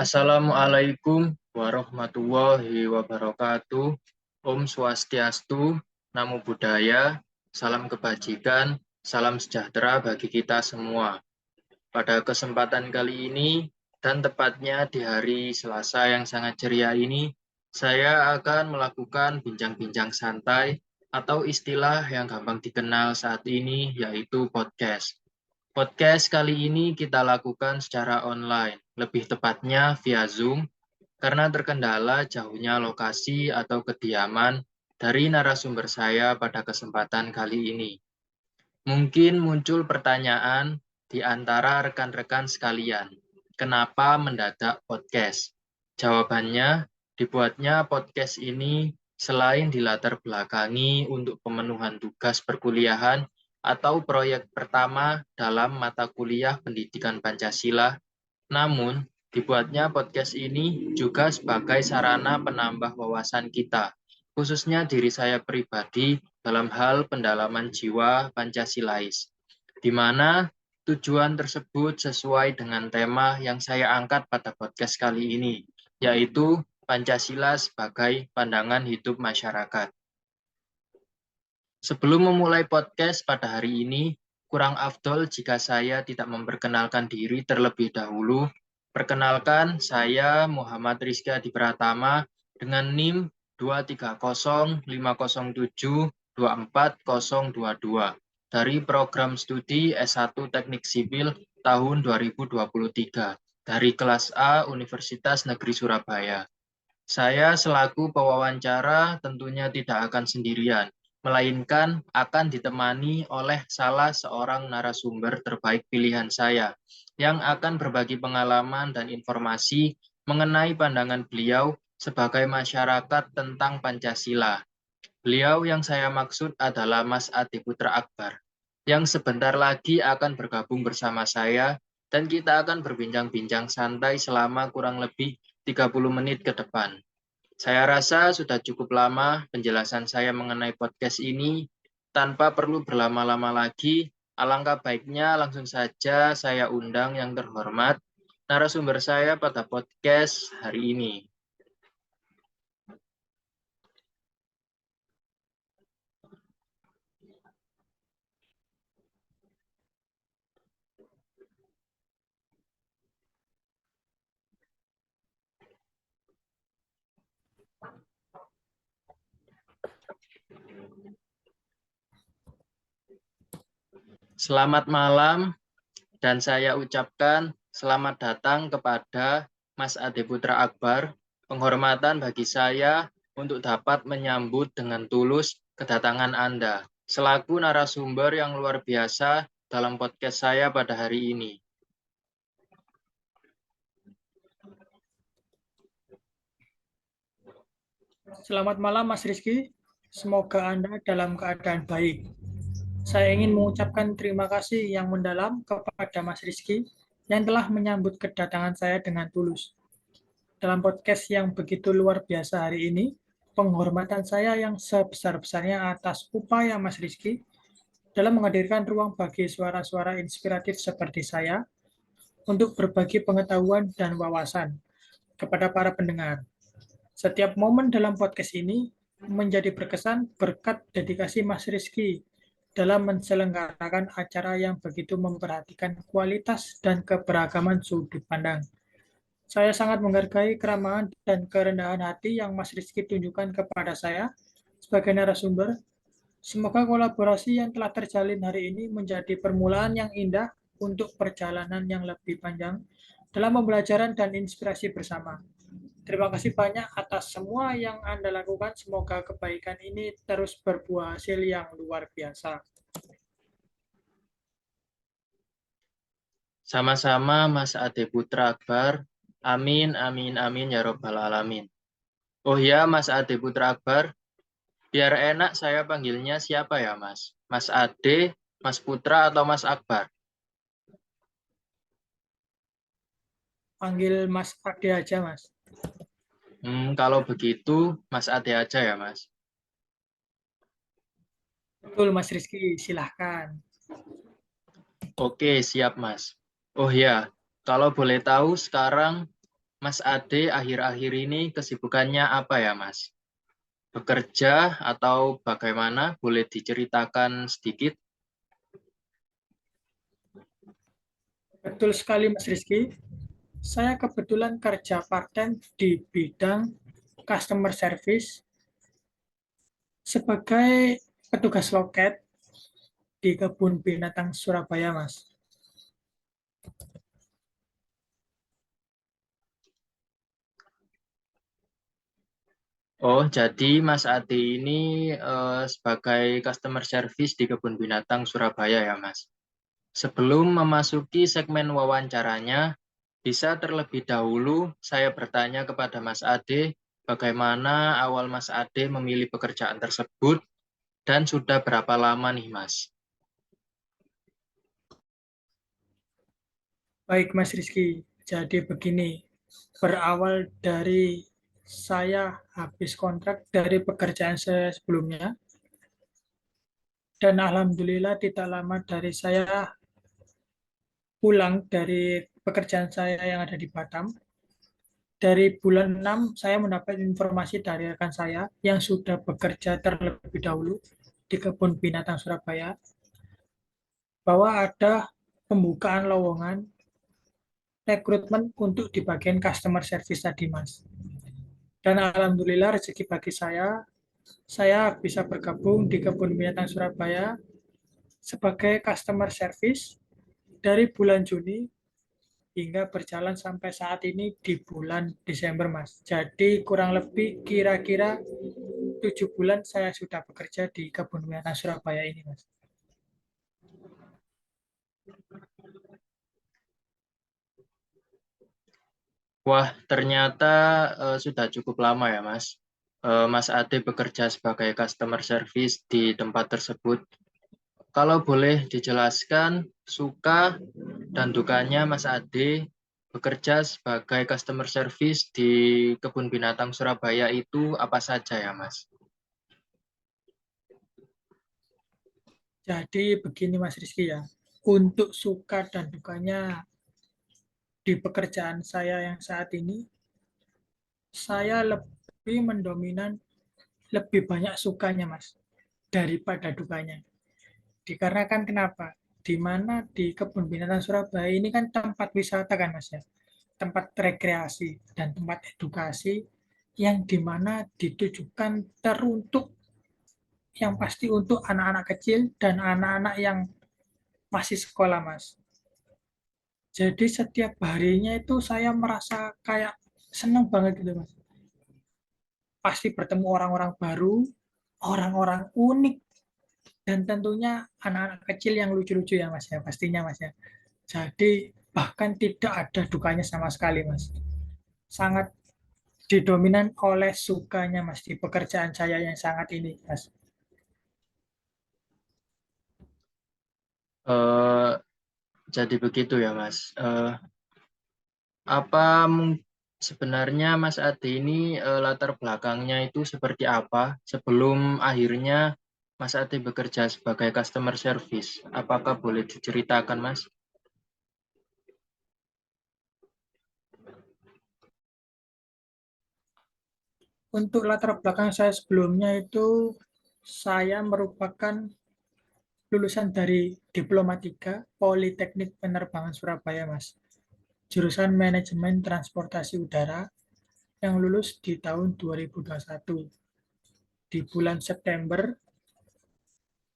Assalamualaikum warahmatullahi wabarakatuh. Om Swastiastu, Namo Buddhaya, salam kebajikan, salam sejahtera bagi kita semua. Pada kesempatan kali ini, dan tepatnya di hari Selasa yang sangat ceria ini, saya akan melakukan bincang-bincang santai atau istilah yang gampang dikenal saat ini yaitu podcast. Podcast kali ini kita lakukan secara online, lebih tepatnya via Zoom, karena terkendala jauhnya lokasi atau kediaman dari narasumber saya pada kesempatan kali ini. Mungkin muncul pertanyaan di antara rekan-rekan sekalian, kenapa mendadak podcast? Jawabannya, dibuatnya podcast ini selain dilatar belakangi untuk pemenuhan tugas perkuliahan atau proyek pertama dalam mata kuliah pendidikan Pancasila, namun dibuatnya podcast ini juga sebagai sarana penambah wawasan kita, khususnya diri saya pribadi dalam hal pendalaman jiwa Pancasilais, di mana tujuan tersebut sesuai dengan tema yang saya angkat pada podcast kali ini, yaitu Pancasila sebagai pandangan hidup masyarakat. Sebelum memulai podcast pada hari ini, kurang afdol jika saya tidak memperkenalkan diri terlebih dahulu. Perkenalkan, saya Muhammad Rizky Adi Pratama dengan NIM 23050724022 dari program studi S1 Teknik Sipil tahun 2023 dari kelas A Universitas Negeri Surabaya. Saya selaku pewawancara tentunya tidak akan sendirian, melainkan akan ditemani oleh salah seorang narasumber terbaik pilihan saya, yang akan berbagi pengalaman dan informasi mengenai pandangan beliau sebagai masyarakat tentang Pancasila. Beliau yang saya maksud adalah Mas Ade Putra Akbar, yang sebentar lagi akan bergabung bersama saya, dan kita akan berbincang-bincang santai selama kurang lebih 30 menit ke depan. Saya rasa sudah cukup lama penjelasan saya mengenai podcast ini. Tanpa perlu berlama-lama lagi, alangkah baiknya langsung saja saya undang yang terhormat narasumber saya pada podcast hari ini. Selamat malam, dan saya ucapkan selamat datang kepada Mas Ade Putra Akbar. Penghormatan bagi saya untuk dapat menyambut dengan tulus kedatangan Anda, selaku narasumber yang luar biasa dalam podcast saya pada hari ini. Selamat malam Mas Rizky, semoga Anda dalam keadaan baik. Saya ingin mengucapkan terima kasih yang mendalam kepada Mas Rizky yang telah menyambut kedatangan saya dengan tulus. Dalam podcast yang begitu luar biasa hari ini, penghormatan saya yang sebesar-besarnya atas upaya Mas Rizky dalam menghadirkan ruang bagi suara-suara inspiratif seperti saya untuk berbagi pengetahuan dan wawasan kepada para pendengar. Setiap momen dalam podcast ini menjadi berkesan berkat dedikasi Mas Rizky dalam menyelenggarakan acara yang begitu memperhatikan kualitas dan keberagaman sudut pandang. Saya sangat menghargai keramahan dan kerendahan hati yang Mas Rizky tunjukkan kepada saya sebagai narasumber. Semoga kolaborasi yang telah terjalin hari ini menjadi permulaan yang indah untuk perjalanan yang lebih panjang dalam pembelajaran dan inspirasi bersama. Terima kasih banyak atas semua yang Anda lakukan. Semoga kebaikan ini terus berbuah hasil yang luar biasa. Sama-sama Mas Ade Putra Akbar. Amin, amin, amin ya robbal alamin. Oh ya Mas Ade Putra Akbar, biar enak saya panggilnya siapa ya Mas? Mas Ade, Mas Putra, atau Mas Akbar? Panggil Mas Ade aja, Mas. Kalau begitu, Mas Ade aja ya, Mas. Betul, Mas Rizky. Silahkan. Oke, siap, Mas. Oh ya, kalau boleh tahu sekarang Mas Ade akhir-akhir ini kesibukannya apa ya, Mas? Bekerja atau bagaimana? Boleh diceritakan sedikit? Betul sekali Mas Rizky. Saya kebetulan kerja part-time di bidang customer service sebagai petugas loket di Kebun Binatang Surabaya, Mas. Oh, jadi Mas Ade ini sebagai customer service di Kebun Binatang Surabaya ya, Mas? Sebelum memasuki segmen wawancaranya, bisa terlebih dahulu saya bertanya kepada Mas Ade, bagaimana awal Mas Ade memilih pekerjaan tersebut dan sudah berapa lama nih, Mas? Baik, Mas Rizky. Jadi begini, berawal dari saya habis kontrak dari pekerjaan saya sebelumnya, dan alhamdulillah tidak lama dari saya pulang dari pekerjaan saya yang ada di Batam. Dari bulan 6 saya mendapat informasi dari rekan saya yang sudah bekerja terlebih dahulu di Kebun Binatang Surabaya bahwa ada pembukaan lowongan rekrutmen untuk di bagian customer service tadi, Mas. Dan alhamdulillah rezeki bagi saya bisa bergabung di Kebun Binatang Surabaya sebagai customer service dari bulan Juni hingga berjalan sampai saat ini di bulan Desember, Mas. Jadi kurang lebih kira-kira 7 bulan saya sudah bekerja di Kebun Binatang Surabaya ini, Mas. Wah, ternyata sudah cukup lama ya, Mas. Mas Ade bekerja sebagai customer service di tempat tersebut. Kalau boleh dijelaskan, suka dan dukanya Mas Ade bekerja sebagai customer service di Kebun Binatang Surabaya itu apa saja ya, Mas? Jadi begini Mas Rizky ya, untuk suka dan dukanya di pekerjaan saya yang saat ini, saya lebih mendominan, lebih banyak sukanya Mas, daripada dukanya. Dikarenakan kenapa? Di mana di Kebun Binatang Surabaya ini kan tempat wisata kan Mas ya, tempat rekreasi dan tempat edukasi yang dimana ditujukan teruntuk yang pasti untuk anak-anak kecil dan anak-anak yang masih sekolah Mas. Jadi setiap harinya itu saya merasa kayak seneng banget gitu Mas. Pasti bertemu orang-orang baru, orang-orang unik, dan tentunya anak-anak kecil yang lucu-lucu ya Mas ya, pastinya Mas ya. Jadi bahkan tidak ada dukanya sama sekali Mas. Sangat didominan oleh sukanya Mas di pekerjaan saya yang sangat ini Mas. Eh, jadi begitu ya, Mas. Apa sebenarnya Mas Ade ini latar belakangnya itu seperti apa sebelum akhirnya Mas Ade bekerja sebagai customer service? Apakah boleh diceritakan, Mas? Untuk latar belakang saya sebelumnya itu saya merupakan lulusan dari Diplomatika Politeknik Penerbangan Surabaya, Mas. Jurusan Manajemen Transportasi Udara yang lulus di tahun 2021. Di bulan September,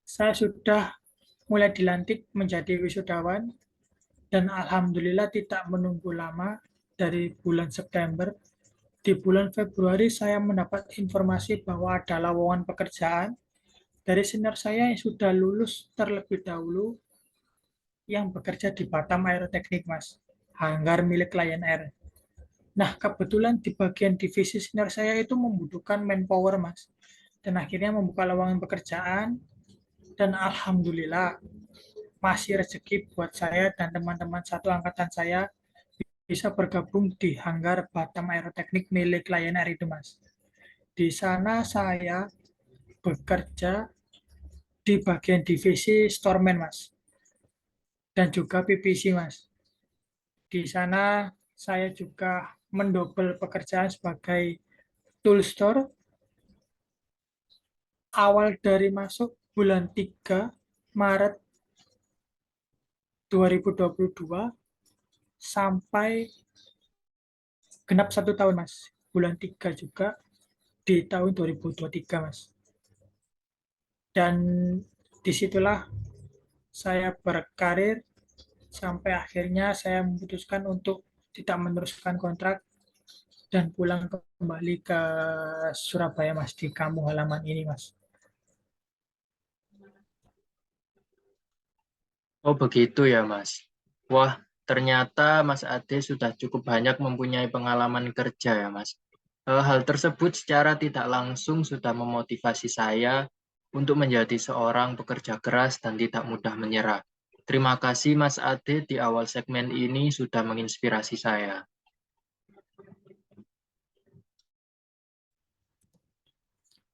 saya sudah mulai dilantik menjadi wisudawan dan alhamdulillah tidak menunggu lama dari bulan September. Di bulan Februari saya mendapat informasi bahwa ada lowongan pekerjaan dari senior saya yang sudah lulus terlebih dahulu yang bekerja di Batam Aeroteknik, Mas. Hanggar milik Lion Air. Nah, kebetulan di bagian divisi senior saya itu membutuhkan manpower, Mas. Dan akhirnya membuka lowongan pekerjaan dan alhamdulillah masih rezeki buat saya dan teman-teman satu angkatan saya bisa bergabung di Hanggar Batam Aeroteknik milik Lion Air itu, Mas. Di sana saya bekerja di bagian divisi storeman, Mas. Dan juga PPC, Mas. Di sana saya juga mendobel pekerjaan sebagai tool store awal dari masuk bulan 3 Maret 2022 sampai genap 1 tahun, Mas. Bulan 3 juga di tahun 2023, Mas. Dan disitulah saya berkarir sampai akhirnya saya memutuskan untuk tidak meneruskan kontrak dan pulang kembali ke Surabaya, Mas, di kampung halaman ini, Mas. Oh begitu ya Mas. Wah, ternyata Mas Ade sudah cukup banyak mempunyai pengalaman kerja ya Mas. Hal tersebut secara tidak langsung sudah memotivasi saya untuk menjadi seorang pekerja keras dan tidak mudah menyerah. Terima kasih Mas Ade di awal segmen ini sudah menginspirasi saya.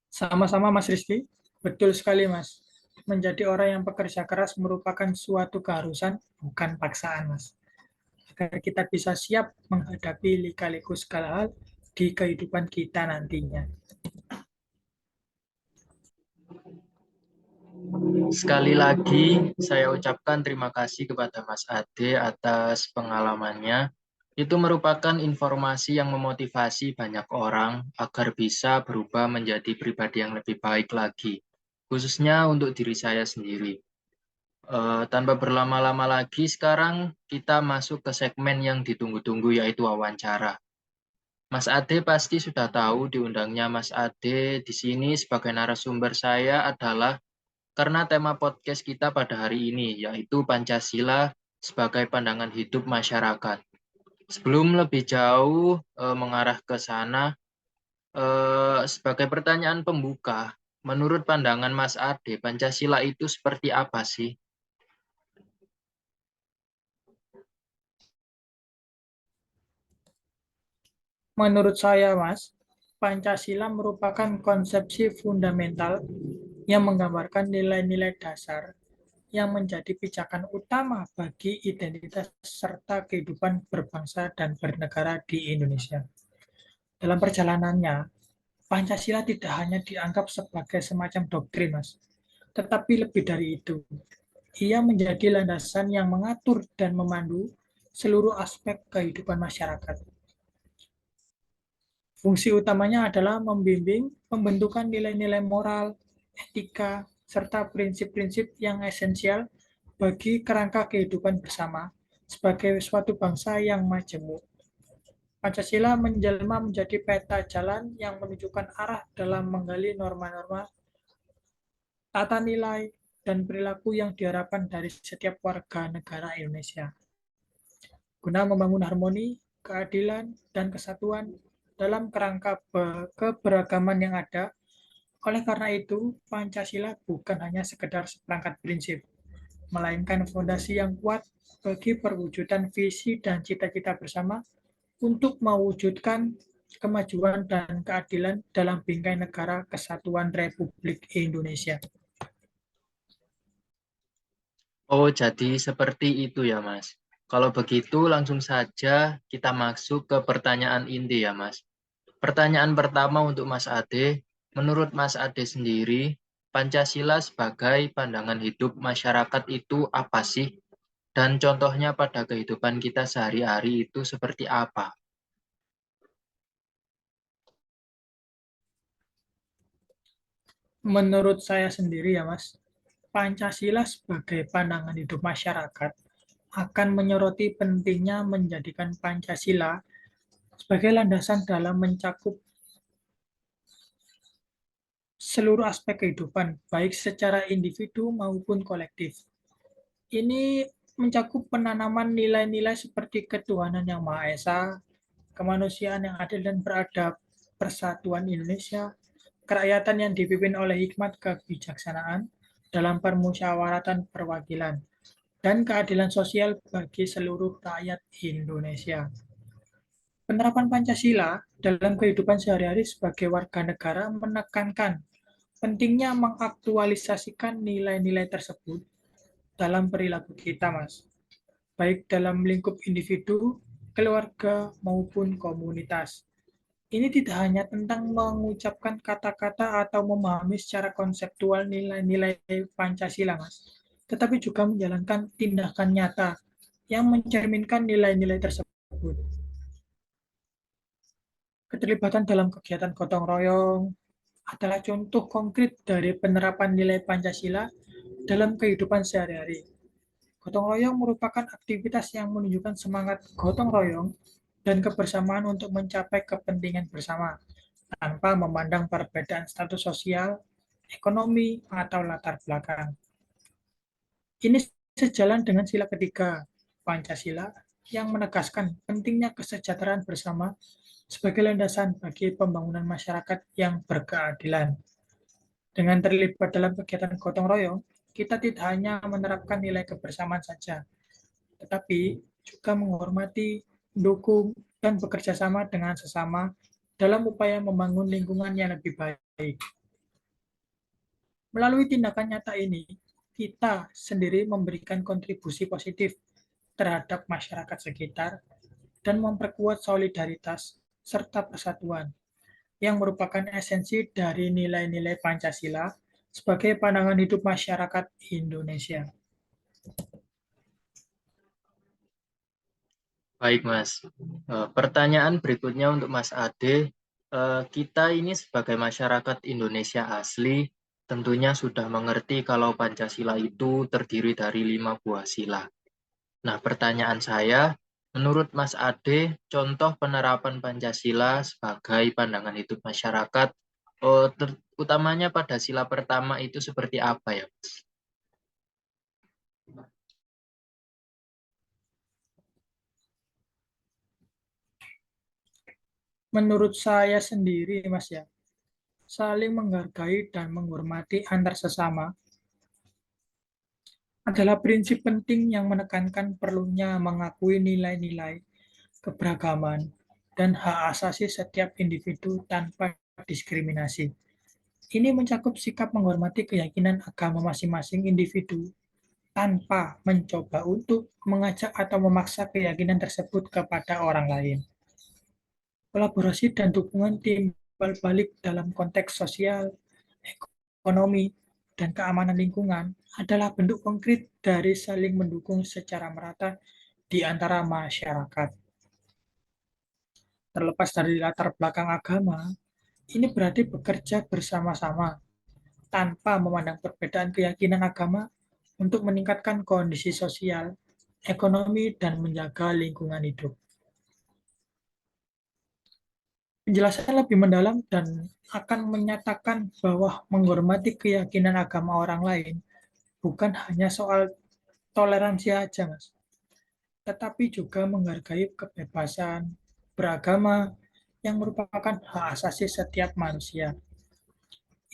Sama-sama, Mas Rizky. Betul sekali, Mas. Menjadi orang yang pekerja keras merupakan suatu keharusan, bukan paksaan, Mas. Agar kita bisa siap menghadapi lika-liku segala hal di kehidupan kita nantinya. Sekali lagi, saya ucapkan terima kasih kepada Mas Ade atas pengalamannya. Itu merupakan informasi yang memotivasi banyak orang agar bisa berubah menjadi pribadi yang lebih baik lagi, khususnya untuk diri saya sendiri. Tanpa berlama-lama lagi, sekarang kita masuk ke segmen yang ditunggu-tunggu, yaitu wawancara. Mas Ade pasti sudah tahu diundangnya Mas Ade di sini sebagai narasumber saya adalah karena tema podcast kita pada hari ini, yaitu Pancasila sebagai pandangan hidup masyarakat. Sebelum lebih jauh mengarah ke sana, sebagai pertanyaan pembuka, menurut pandangan Mas Ade, Pancasila itu seperti apa sih? Menurut saya, Mas, Pancasila merupakan konsepsi fundamental yang menggambarkan nilai-nilai dasar yang menjadi pijakan utama bagi identitas serta kehidupan berbangsa dan bernegara di Indonesia. Dalam perjalanannya, Pancasila tidak hanya dianggap sebagai semacam doktrin, Mas, tetapi lebih dari itu. Ia menjadi landasan yang mengatur dan memandu seluruh aspek kehidupan masyarakat. Fungsi utamanya adalah membimbing pembentukan nilai-nilai moral, etika, serta prinsip-prinsip yang esensial bagi kerangka kehidupan bersama sebagai suatu bangsa yang majemuk. Pancasila menjelma menjadi peta jalan yang menunjukkan arah dalam menggali norma-norma, tata nilai, dan perilaku yang diharapkan dari setiap warga negara Indonesia, guna membangun harmoni, keadilan, dan kesatuan dalam kerangka keberagaman yang ada. Oleh karena itu, Pancasila bukan hanya sekedar seperangkat prinsip, melainkan fondasi yang kuat bagi perwujudan visi dan cita-cita bersama untuk mewujudkan kemajuan dan keadilan dalam bingkai negara kesatuan Republik Indonesia. Oh, jadi seperti itu ya, Mas. Kalau begitu, langsung saja kita masuk ke pertanyaan inti ya, Mas. Pertanyaan pertama untuk Mas Ade, menurut Mas Ade sendiri, Pancasila sebagai pandangan hidup masyarakat itu apa sih? Dan contohnya pada kehidupan kita sehari-hari itu seperti apa? Menurut saya sendiri ya Mas, Pancasila sebagai pandangan hidup masyarakat akan menyoroti pentingnya menjadikan Pancasila sebagai landasan dalam mencakup seluruh aspek kehidupan, baik secara individu maupun kolektif. Ini mencakup penanaman nilai-nilai seperti ketuhanan yang Maha Esa, kemanusiaan yang adil dan beradab, persatuan Indonesia, kerakyatan yang dipimpin oleh hikmat kebijaksanaan dalam permusyawaratan perwakilan, dan keadilan sosial bagi seluruh rakyat Indonesia. Penerapan Pancasila dalam kehidupan sehari-hari sebagai warga negara menekankan pentingnya mengaktualisasikan nilai-nilai tersebut dalam perilaku kita, Mas. Baik dalam lingkup individu keluarga, maupun komunitas. Ini tidak hanya tentang mengucapkan kata-kata atau memahami secara konseptual nilai-nilai Pancasila, Mas, tetapi juga menjalankan tindakan nyata yang mencerminkan nilai-nilai tersebut. Keterlibatan dalam kegiatan gotong royong adalah contoh konkret dari penerapan nilai Pancasila dalam kehidupan sehari-hari. Gotong royong merupakan aktivitas yang menunjukkan semangat gotong royong dan kebersamaan untuk mencapai kepentingan bersama, tanpa memandang perbedaan status sosial, ekonomi, atau latar belakang. Ini sejalan dengan sila ketiga Pancasila yang menegaskan pentingnya kesejahteraan bersama sebagai landasan bagi pembangunan masyarakat yang berkeadilan. Dengan terlibat dalam kegiatan gotong royong, kita tidak hanya menerapkan nilai kebersamaan saja, tetapi juga menghormati, mendukung, dan bekerja sama dengan sesama dalam upaya membangun lingkungan yang lebih baik. Melalui tindakan nyata ini, kita sendiri memberikan kontribusi positif terhadap masyarakat sekitar dan memperkuat solidaritas serta persatuan yang merupakan esensi dari nilai-nilai Pancasila sebagai pandangan hidup masyarakat Indonesia. Baik, Mas. Pertanyaan berikutnya untuk Mas Ade. Kita ini sebagai masyarakat Indonesia asli, tentunya sudah mengerti kalau Pancasila itu terdiri dari 5 buah sila. Nah, pertanyaan saya, menurut Mas Ade, contoh penerapan Pancasila sebagai pandangan hidup masyarakat, utamanya pada sila pertama itu seperti apa ya, Mas? Menurut saya sendiri, Mas ya, saling menghargai dan menghormati antar sesama adalah prinsip penting yang menekankan perlunya mengakui nilai-nilai keberagaman dan hak asasi setiap individu tanpa diskriminasi. Ini mencakup sikap menghormati keyakinan agama masing-masing individu tanpa mencoba untuk mengajak atau memaksa keyakinan tersebut kepada orang lain. Kolaborasi dan dukungan timbal balik dalam konteks sosial, ekonomi, dan keamanan lingkungan adalah bentuk konkret dari saling mendukung secara merata di antara masyarakat. Terlepas dari latar belakang agama, ini berarti bekerja bersama-sama tanpa memandang perbedaan keyakinan agama untuk meningkatkan kondisi sosial, ekonomi, dan menjaga lingkungan hidup. Penjelasan lebih mendalam dan akan menyatakan bahwa menghormati keyakinan agama orang lain bukan hanya soal toleransi aja, Mas, tetapi juga menghargai kebebasan beragama yang merupakan hak asasi setiap manusia.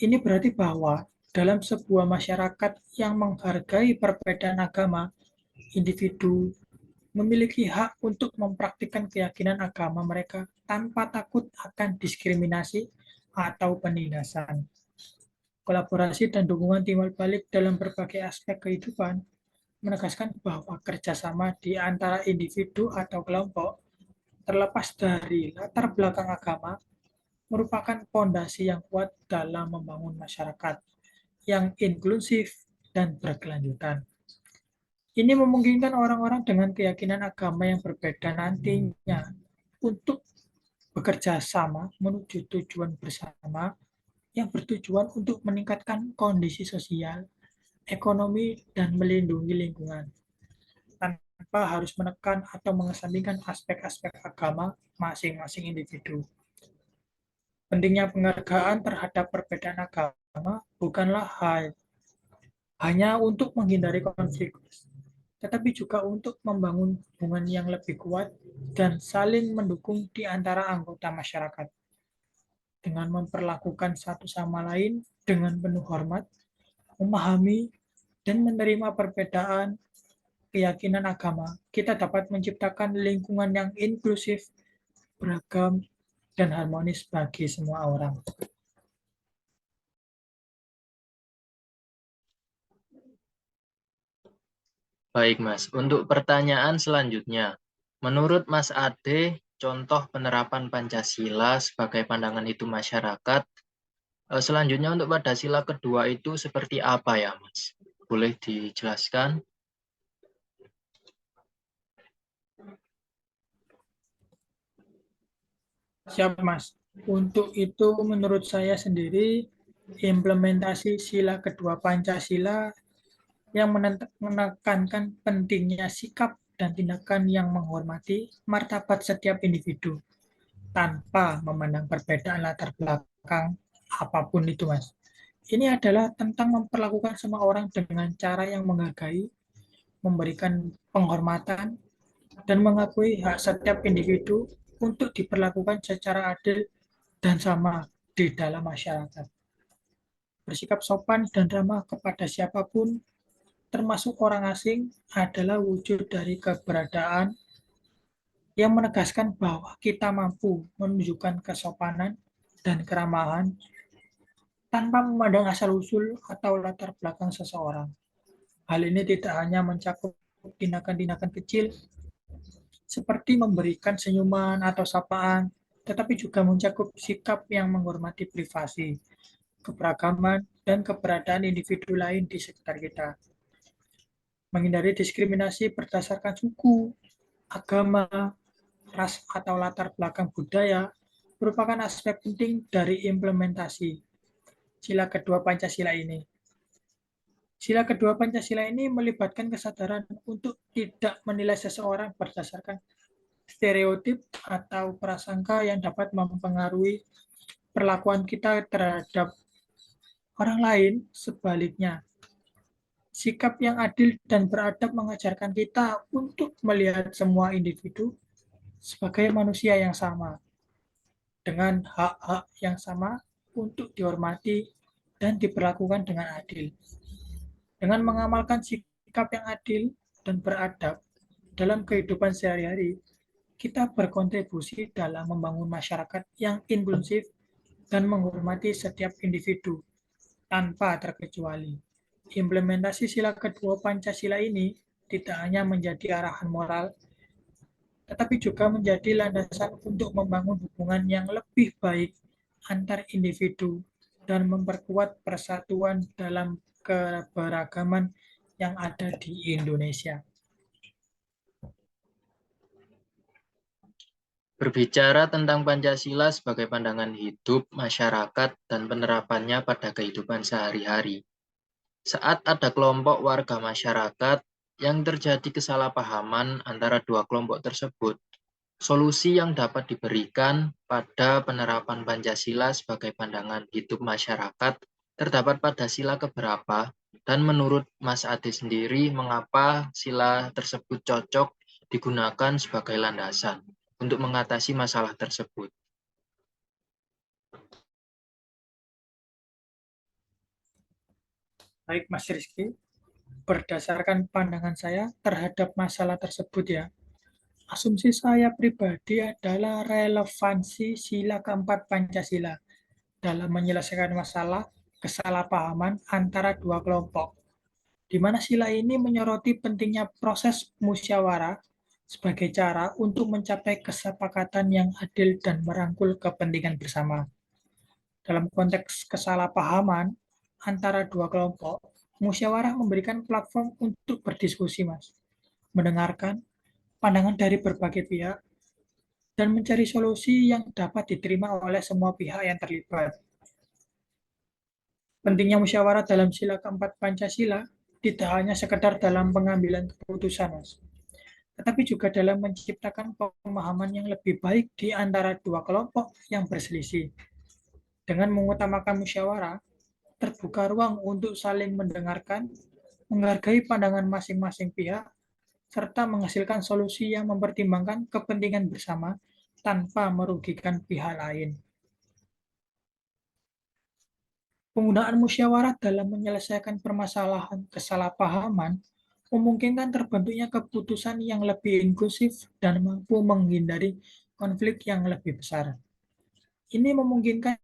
Ini berarti bahwa dalam sebuah masyarakat yang menghargai perbedaan agama, individu memiliki hak untuk mempraktikkan keyakinan agama mereka tanpa takut akan diskriminasi atau penindasan. Kolaborasi dan dukungan timbal balik dalam berbagai aspek kehidupan menegaskan bahwa kerjasama di antara individu atau kelompok, terlepas dari latar belakang agama, merupakan fondasi yang kuat dalam membangun masyarakat yang inklusif dan berkelanjutan. Ini memungkinkan orang-orang dengan keyakinan agama yang berbeda nantinya untuk bekerja sama menuju tujuan bersama yang bertujuan untuk meningkatkan kondisi sosial, ekonomi, dan melindungi lingkungan tanpa harus menekan atau mengesampingkan aspek-aspek agama masing-masing individu. Pentingnya penghargaan terhadap perbedaan agama bukanlah hanya untuk menghindari konflik, tetapi juga untuk membangun hubungan yang lebih kuat dan saling mendukung di antara anggota masyarakat. Dengan memperlakukan satu sama lain dengan penuh hormat, memahami dan menerima perbedaan keyakinan agama, kita dapat menciptakan lingkungan yang inklusif, beragam, dan harmonis bagi semua orang. Baik, Mas. Untuk pertanyaan selanjutnya, Menurut Mas Ade, contoh penerapan Pancasila sebagai pandangan hidup masyarakat, selanjutnya untuk pada sila kedua itu seperti apa ya, Mas? Boleh dijelaskan? Siap, Mas. Untuk itu, menurut saya sendiri, implementasi sila kedua Pancasila yang menekankan pentingnya sikap dan tindakan yang menghormati martabat setiap individu tanpa memandang perbedaan latar belakang apapun itu, Mas. Ini adalah tentang memperlakukan semua orang dengan cara yang menghargai, memberikan penghormatan, dan mengakui hak setiap individu untuk diperlakukan secara adil dan sama di dalam masyarakat. Bersikap sopan dan ramah kepada siapapun, termasuk orang asing, adalah wujud dari keberadaan yang menegaskan bahwa kita mampu menunjukkan kesopanan dan keramahan tanpa memandang asal-usul atau latar belakang seseorang. Hal ini tidak hanya mencakup tindakan-tindakan kecil seperti memberikan senyuman atau sapaan, tetapi juga mencakup sikap yang menghormati privasi, keberagaman, dan keberadaan individu lain di sekitar kita. Menghindari diskriminasi berdasarkan suku, agama, ras, atau latar belakang budaya merupakan aspek penting dari implementasi sila kedua Pancasila ini. Sila kedua Pancasila ini melibatkan kesadaran untuk tidak menilai seseorang berdasarkan stereotip atau prasangka yang dapat mempengaruhi perlakuan kita terhadap orang lain. Sebaliknya, sikap yang adil dan beradab mengajarkan kita untuk melihat semua individu sebagai manusia yang sama, dengan hak-hak yang sama untuk dihormati dan diperlakukan dengan adil. Dengan mengamalkan sikap yang adil dan beradab dalam kehidupan sehari-hari, kita berkontribusi dalam membangun masyarakat yang inklusif dan menghormati setiap individu tanpa terkecuali. Implementasi sila kedua Pancasila ini tidak hanya menjadi arahan moral, tetapi juga menjadi landasan untuk membangun hubungan yang lebih baik antar individu dan memperkuat persatuan dalam keberagaman yang ada di Indonesia. Berbicara tentang Pancasila sebagai pandangan hidup masyarakat dan penerapannya pada kehidupan sehari-hari. Saat ada kelompok warga masyarakat yang terjadi kesalahpahaman antara dua kelompok tersebut, solusi yang dapat diberikan pada penerapan Pancasila sebagai pandangan hidup masyarakat terdapat pada sila keberapa, dan menurut Mas Ade sendiri, mengapa sila tersebut cocok digunakan sebagai landasan untuk mengatasi masalah tersebut? Baik, Mas Rizky, berdasarkan pandangan saya terhadap masalah tersebut ya, asumsi saya pribadi adalah relevansi sila keempat Pancasila dalam menyelesaikan masalah kesalahpahaman antara dua kelompok, di mana sila ini menyoroti pentingnya proses musyawarah sebagai cara untuk mencapai kesepakatan yang adil dan merangkul kepentingan bersama. Dalam konteks kesalahpahaman antara dua kelompok, musyawarah memberikan platform untuk berdiskusi, Mas, mendengarkan pandangan dari berbagai pihak, dan mencari solusi yang dapat diterima oleh semua pihak yang terlibat. Pentingnya musyawarah dalam sila keempat Pancasila tidak hanya sekedar dalam pengambilan keputusan, Mas, tetapi juga dalam menciptakan pemahaman yang lebih baik di antara dua kelompok yang berselisih. Dengan mengutamakan musyawarah, terbuka ruang untuk saling mendengarkan, menghargai pandangan masing-masing pihak, serta menghasilkan solusi yang mempertimbangkan kepentingan bersama tanpa merugikan pihak lain. Penggunaan musyawarah dalam menyelesaikan permasalahan kesalahpahaman memungkinkan terbentuknya keputusan yang lebih inklusif dan mampu menghindari konflik yang lebih besar. Ini memungkinkan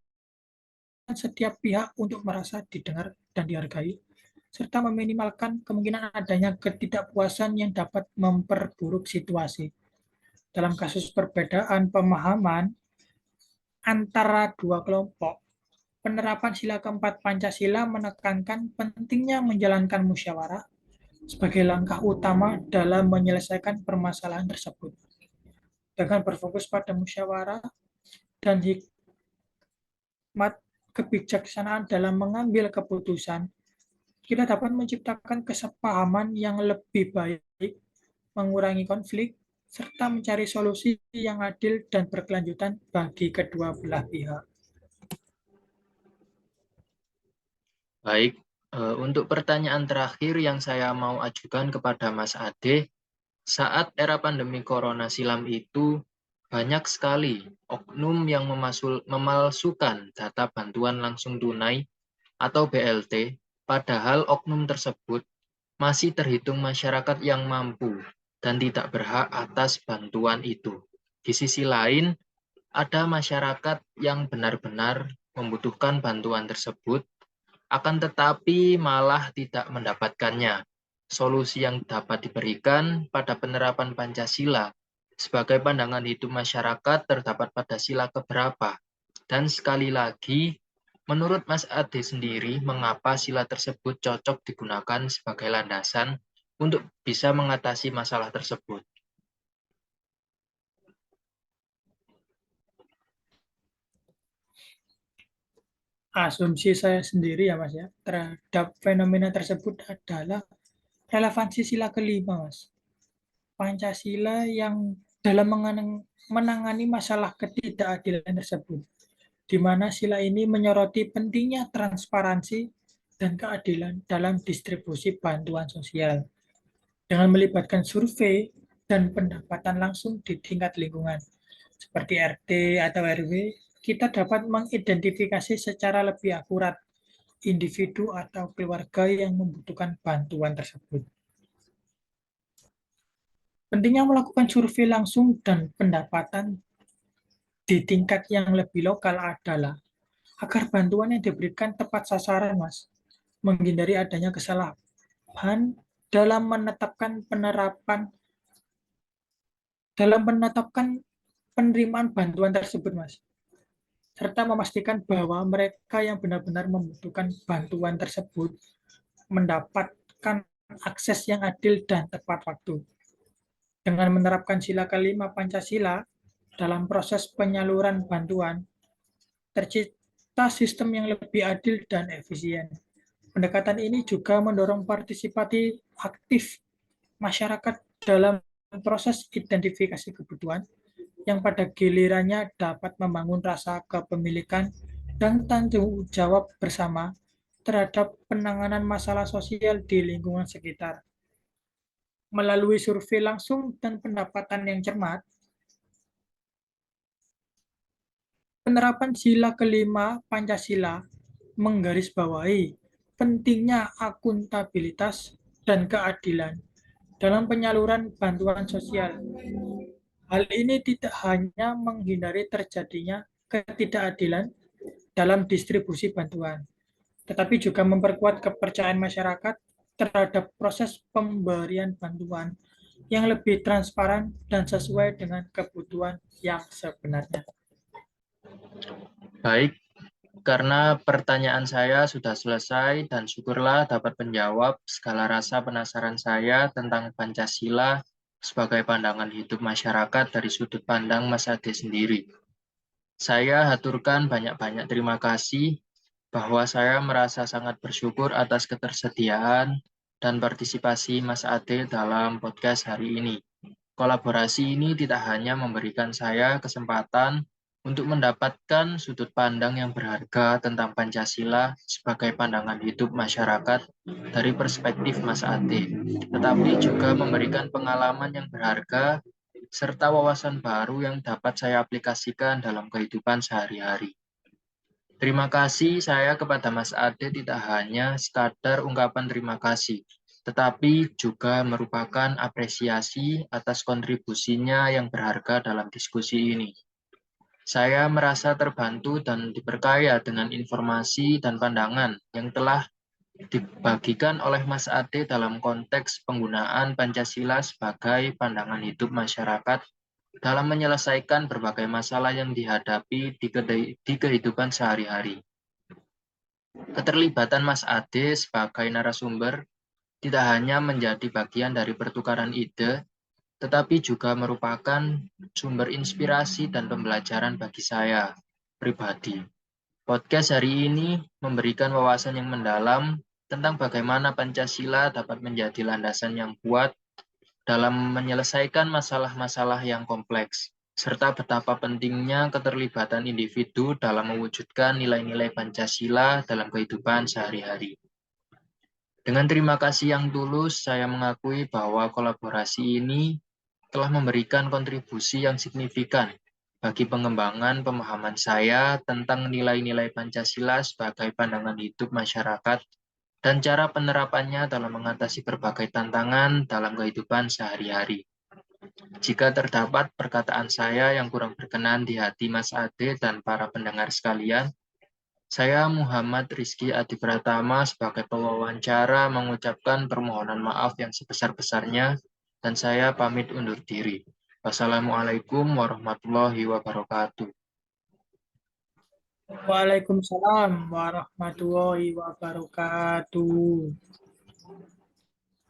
setiap pihak untuk merasa didengar dan dihargai, serta meminimalkan kemungkinan adanya ketidakpuasan yang dapat memperburuk situasi. dalam kasus perbedaan pemahaman antara dua kelompok, penerapan sila keempat Pancasila menekankan pentingnya menjalankan musyawarah sebagai langkah utama dalam menyelesaikan permasalahan tersebut. Dengan berfokus pada musyawarah dan hikmat kebijaksanaan dalam mengambil keputusan, kita dapat menciptakan kesepahaman yang lebih baik, mengurangi konflik, serta mencari solusi yang adil dan berkelanjutan bagi kedua belah pihak. Baik, untuk pertanyaan terakhir yang saya mau ajukan kepada Mas Ade, saat era pandemi corona silam itu, banyak sekali oknum yang memalsukan data bantuan langsung tunai atau BLT, padahal oknum tersebut masih terhitung masyarakat yang mampu dan tidak berhak atas bantuan itu. Di sisi lain, ada masyarakat yang benar-benar membutuhkan bantuan tersebut, akan tetapi malah tidak mendapatkannya. Solusi yang dapat diberikan pada penerapan Pancasila sebagai pandangan hidup masyarakat terdapat pada sila keberapa. Dan sekali lagi, menurut Mas Ade sendiri, mengapa sila tersebut cocok digunakan sebagai landasan untuk bisa mengatasi masalah tersebut? Asumsi saya sendiri ya Mas ya, terhadap fenomena tersebut adalah relevansi sila kelima Mas. Pancasila yang dalam menangani masalah ketidakadilan tersebut, di mana sila ini menyoroti pentingnya transparansi dan keadilan dalam distribusi bantuan sosial dengan melibatkan survei dan pendapatan langsung di tingkat lingkungan seperti RT atau RW. Kita dapat mengidentifikasi secara lebih akurat individu atau keluarga yang membutuhkan bantuan tersebut. Pentingnya melakukan survei langsung dan pendapatan di tingkat yang lebih lokal adalah agar bantuan yang diberikan tepat sasaran, Mas, menghindari adanya kesalahan dalam menetapkan penerimaan bantuan tersebut, Mas, serta memastikan bahwa mereka yang benar-benar membutuhkan bantuan tersebut mendapatkan akses yang adil dan tepat waktu. Dengan menerapkan sila kelima Pancasila dalam proses penyaluran bantuan, tercipta sistem yang lebih adil dan efisien. Pendekatan ini juga mendorong partisipasi aktif masyarakat dalam proses identifikasi kebutuhan yang pada gilirannya dapat membangun rasa kepemilikan dan tanggung jawab bersama terhadap penanganan masalah sosial di lingkungan sekitar. Melalui survei langsung dan pendapatan yang cermat, penerapan sila kelima Pancasila menggarisbawahi pentingnya akuntabilitas dan keadilan dalam penyaluran bantuan sosial. Hal ini tidak hanya menghindari terjadinya ketidakadilan dalam distribusi bantuan, tetapi juga memperkuat kepercayaan masyarakat terhadap proses pemberian bantuan yang lebih transparan dan sesuai dengan kebutuhan yang sebenarnya. Baik, karena pertanyaan saya sudah selesai dan syukurlah dapat menjawab segala rasa penasaran saya tentang Pancasila sebagai pandangan hidup masyarakat dari sudut pandang Mas Ade sendiri. Saya haturkan banyak-banyak terima kasih bahwa saya merasa sangat bersyukur atas ketersediaan dan partisipasi Mas Ade dalam podcast hari ini. Kolaborasi ini tidak hanya memberikan saya kesempatan untuk mendapatkan sudut pandang yang berharga tentang Pancasila sebagai pandangan hidup masyarakat dari perspektif Mas Ade, tetapi juga memberikan pengalaman yang berharga serta wawasan baru yang dapat saya aplikasikan dalam kehidupan sehari-hari. Terima kasih saya kepada Mas Ade tidak hanya sekadar ungkapan terima kasih, tetapi juga merupakan apresiasi atas kontribusinya yang berharga dalam diskusi ini. Saya merasa terbantu dan diperkaya dengan informasi dan pandangan yang telah dibagikan oleh Mas Ade dalam konteks penggunaan Pancasila sebagai pandangan hidup masyarakat dalam menyelesaikan berbagai masalah yang dihadapi di kehidupan sehari-hari. Keterlibatan Mas Ade sebagai narasumber tidak hanya menjadi bagian dari pertukaran ide, tetapi juga merupakan sumber inspirasi dan pembelajaran bagi saya pribadi. Podcast hari ini memberikan wawasan yang mendalam tentang bagaimana Pancasila dapat menjadi landasan yang kuat dalam menyelesaikan masalah-masalah yang kompleks, serta betapa pentingnya keterlibatan individu dalam mewujudkan nilai-nilai Pancasila dalam kehidupan sehari-hari. Dengan terima kasih yang tulus, saya mengakui bahwa kolaborasi ini telah memberikan kontribusi yang signifikan bagi pengembangan pemahaman saya tentang nilai-nilai Pancasila sebagai pandangan hidup masyarakat dan cara penerapannya dalam mengatasi berbagai tantangan dalam kehidupan sehari-hari. Jika terdapat perkataan saya yang kurang berkenan di hati Mas Ade dan para pendengar sekalian, saya Muhammad Rizky Adi Pratama sebagai pewawancara mengucapkan permohonan maaf yang sebesar-besarnya dan saya pamit undur diri. Wassalamualaikum warahmatullahi wabarakatuh. Waalaikumsalam warahmatullahi wabarakatuh.